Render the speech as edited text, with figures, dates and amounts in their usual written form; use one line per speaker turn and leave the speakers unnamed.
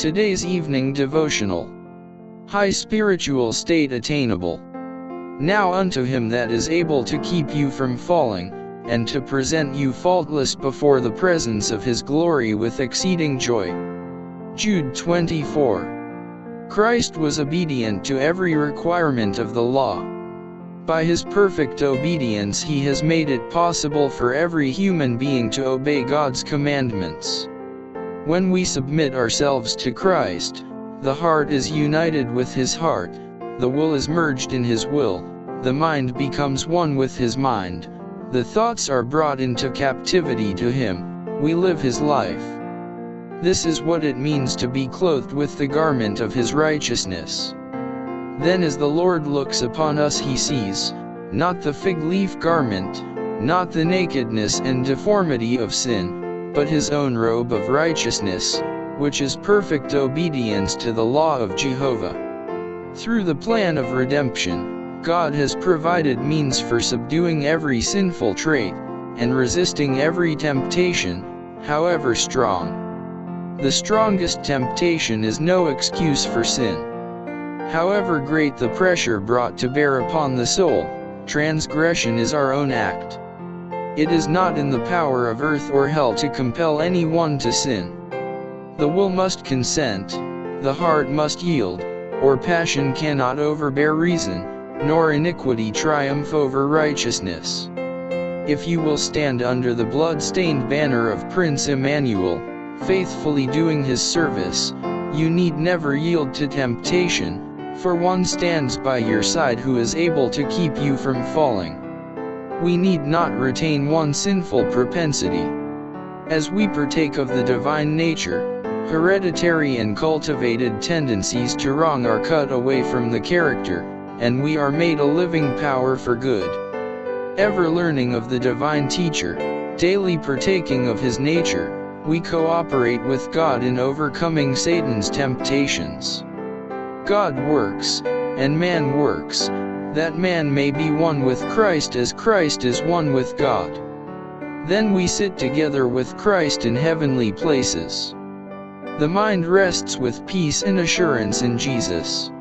Today's evening devotional. High spiritual state attainable. Now unto him that is able to keep you from falling, and to present you faultless before the presence of his glory with exceeding joy. Jude 24. Christ was obedient to every requirement of the law. By his perfect obedience he has made it possible for every human being to obey God's commandments. When we submit ourselves to Christ, the heart is united with his heart, the will is merged in his will, the mind becomes one with his mind, the thoughts are brought into captivity to him, we live his life. This is what it means to be clothed with the garment of his righteousness. Then as the Lord looks upon us he sees, not the fig leaf garment, not the nakedness and deformity of sin, but his own robe of righteousness, which is perfect obedience to the law of Jehovah. Through the plan of redemption, God has provided means for subduing every sinful trait, and resisting every temptation, however strong. The strongest temptation is no excuse for sin. However great the pressure brought to bear upon the soul, transgression is our own act. It is not in the power of earth or hell to compel anyone to sin. The will must consent, the heart must yield, or passion cannot overbear reason, nor iniquity triumph over righteousness. If you will stand under the blood-stained banner of Prince Emmanuel, faithfully doing his service, you need never yield to temptation, for one stands by your side who is able to keep you from falling. We need not retain one sinful propensity. As we partake of the divine nature, hereditary and cultivated tendencies to wrong are cut away from the character, and we are made a living power for good. Ever learning of the divine teacher, daily partaking of his nature, we cooperate with God in overcoming Satan's temptations. God works, and man works, that man may be one with Christ as Christ is one with God. Then we sit together with Christ in heavenly places. The mind rests with peace and assurance in Jesus.